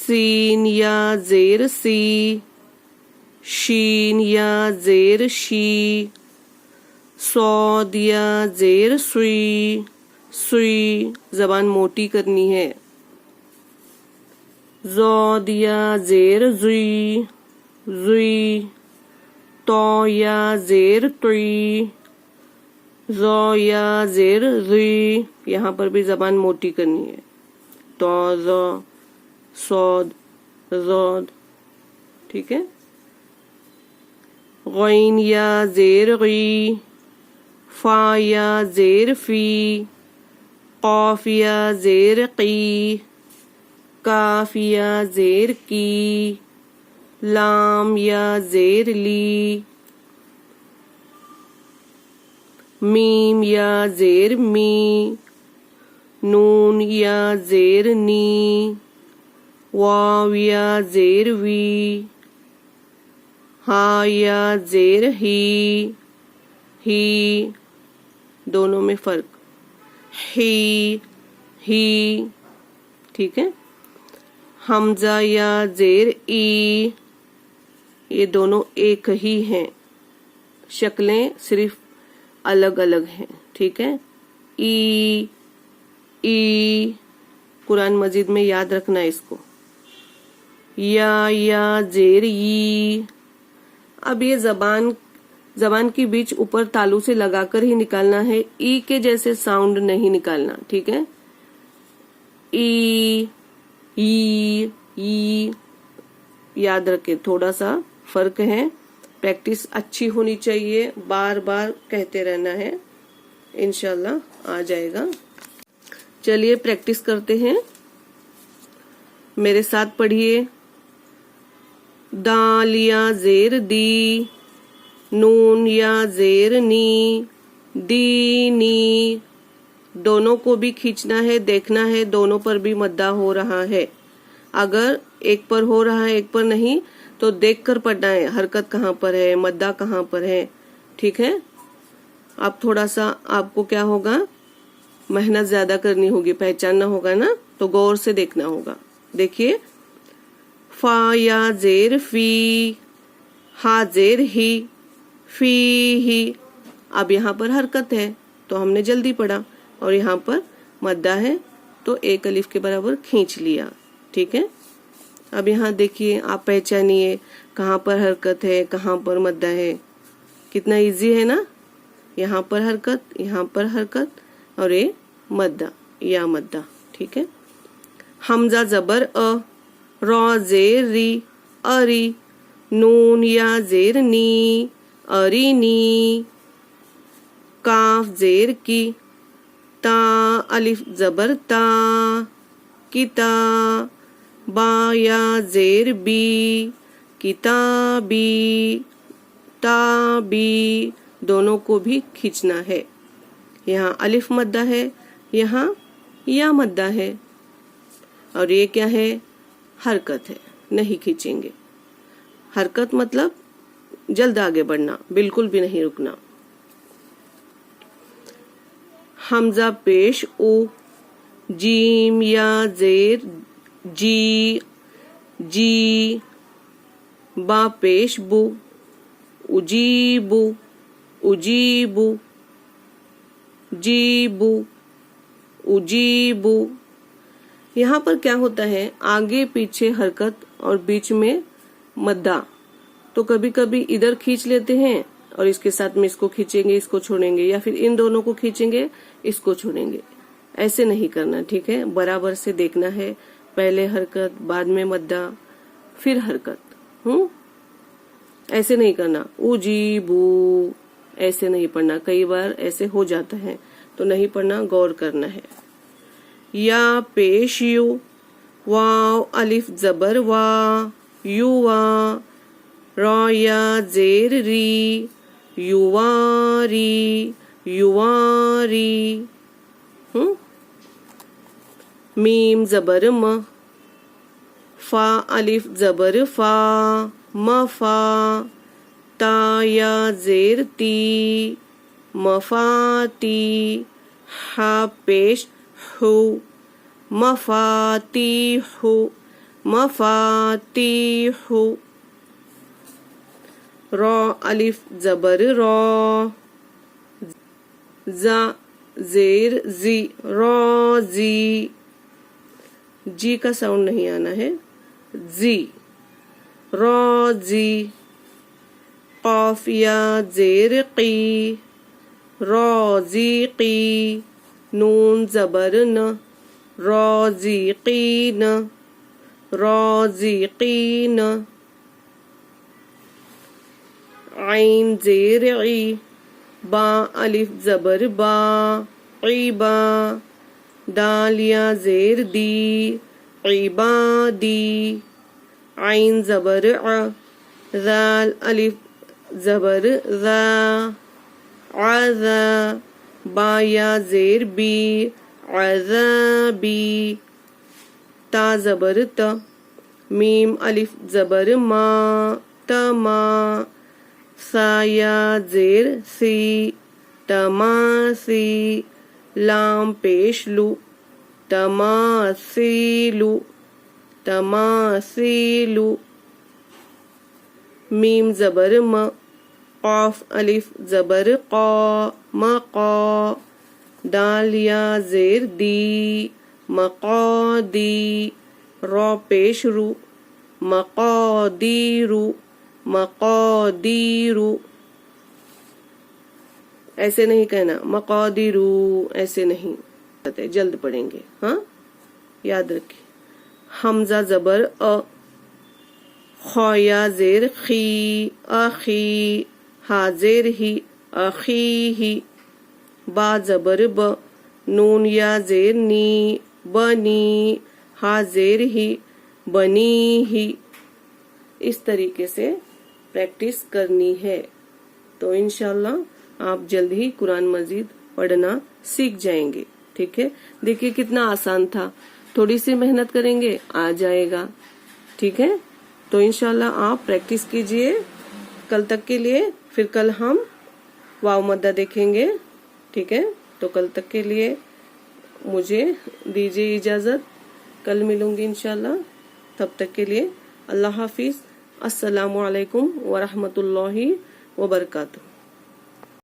سین یا زیر سی، شین یا زیر شی، صاد یا زیر سوئی، سوئی زبان موٹی کرنی ہے، زاد یا زیر زوئی، زوئی، تو یا زیر توئی، زو یا زیر زوئی، یہاں پر بھی زبان موٹی کرنی ہے، تو زو، صاد، زود، ٹھیک ہے۔ غین یا زیر غی، فا یا زیر فی، قاف یا زیر قی، کاف یا زیر کی، لام یا زیر لی، میم یا زیر می، نون یا زیر نی، واو یا زیر وی، ہا یا زیر ہی، ہی دونوں میں فرق، ہی، ہی، ٹھیک ہے۔ حمزہ یا زیر ای، یہ دونوں ایک ہی ہیں، شکلیں صرف الگ الگ ہیں، ٹھیک ہے۔ ای، ای، قرآن مجید میں یاد رکھنا اس کو۔ یا زیر ی، اب یہ زبان کی بیچ اوپر تالو سے لگا کر ہی نکالنا ہے، ای کے جیسے ساؤنڈ نہیں نکالنا، ٹھیک ہے۔ ای، ای، یاد رکھیں تھوڑا سا فرق ہے، پریکٹس اچھی ہونی چاہیے، بار بار کہتے رہنا ہے، انشاءاللہ آ جائے گا۔ چلیے پریکٹس کرتے ہیں، میرے ساتھ پڑھیے۔ دال یا زیر دی، نون یا زیر نی، دی نی، دونوں کو بھی کھینچنا ہے، دیکھنا ہے دونوں پر بھی مدہ ہو رہا ہے، اگر ایک پر ہو رہا ہے ایک پر نہیں تو دیکھ کر پڑھنا ہے، حرکت کہاں پر ہے، مدہ کہاں پر ہے، ٹھیک ہے۔ اب تھوڑا سا آپ کو کیا ہوگا، محنت زیادہ کرنی ہوگی، پہچاننا ہوگا نا، تو غور سے دیکھنا ہوگا۔ دیکھیے، فا یا زیر فی، ہا زیر ہی، فی ہی، اب یہاں پر حرکت ہے تو ہم نے جلدی پڑھا، اور یہاں پر مدہ ہے تو ایک الف کے برابر کھینچ لیا، ٹھیک ہے۔ اب یہاں دیکھیے، آپ پہچانیے کہاں پر حرکت ہے کہاں پر مدہ ہے، کتنا ایزی ہے نا، یہاں پر حرکت، یہاں پر حرکت، اور یہ مدہ یا مدہ، ٹھیک ہے۔ حمزہ زبر ا، را زیر ری، اری، نون یا زیر نی، اری نی، کاف زیر کی، تا الف زبر تا، کتا، با یا زیر بی، کتابی، تابی، دونوں کو بھی کھینچنا ہے، یہاں الف مدہ ہے، یہاں یا مدہ ہے، اور یہ کیا ہے، حرکت ہے، نہیں کھینچیں گے، حرکت مطلب جلد آگے بڑھنا، بالکل بھی نہیں رکنا۔ حمزہ پیش او، جیم یا زیر جی، جی، با پیش بو، اجیبو، اجیبو، جیبو، اجیبو، یہاں پر کیا ہوتا ہے، آگے پیچھے حرکت اور بیچ میں مدہ، تو کبھی کبھی ادھر کھینچ لیتے ہیں اور اس کے ساتھ میں اس کو کھینچیں گے، اس کو چھوڑیں گے، یا پھر ان دونوں کو کھینچیں گے، اس کو چھوڑیں گے، ایسے نہیں کرنا، ٹھیک ہے، برابر سے دیکھنا ہے، پہلے حرکت بعد میں مدہ پھر حرکت، ایسے نہیں کرنا، اجیبو، ایسے نہیں پڑھنا، کئی بار ایسے ہو جاتا ہے تو نہیں پڑھنا، غور کرنا ہے۔ یا پیش یو، واو الف زبر وا، یو وا، را یا زیر ری، یواری، یواری، میم زبر م، فا الف زبر فا، مفا، تا یا زیر تی، مفاتی، ہا پیش ہو، مفاتیح، مفاتیح. را الف زبر را، زا زیر زی، رازی. جی کا ساؤنڈ نہیں آنا ہے، زی، رازی. قاف یا زیر قی، رازقی. نون زبر ن، رازقین، رازقین. عین زیر عی، با الف زبر با، عیبا. دال یا زیر دی، عبادی. عین زبر ع، ذال الف زبر ذا، عذا. با یا زیر بی، عذابی. تا زبر تا، میم الف زبر ما، تما. سا یا زیر سی، تماسی. لام پیش لو، تماثیلو، تماثیلو. میم زبر م، قاف الف زبر قا، مقا. دال یا زیر دی، مقادی. را پیش رو، مقادیرو، مقادیرو. ایسے نہیں کہنا، مقادیرو ایسے نہیں، جلد پڑھیں گے. ہاں یاد رکھیں. حمزہ زبر ا، خا یا زیر خی، اخی. ہا زیر ہی، اخی ہی. با زبر ب، نون یا زیر نی، بنی. ہا زیر ہی، بنی ہی. اس طریقے سے پریکٹس کرنی ہے تو انشاءاللہ آپ جلد ہی قرآن مجید پڑھنا سیکھ جائیں گے. ٹھیک ہے، دیکھیے کتنا آسان تھا، تھوڑی سی محنت کریں گے آ جائے گا. ٹھیک ہے، تو انشاءاللہ آپ پریکٹس کیجئے کل تک کے لیے. پھر کل ہم واو مدہ دیکھیں گے. ٹھیک ہے، تو کل تک کے لیے مجھے دیجیے اجازت. کل ملوں گی انشاءاللہ. تب تک کے لیے اللہ حافظ. السلام علیکم ورحمۃ اللہ وبرکاتہ.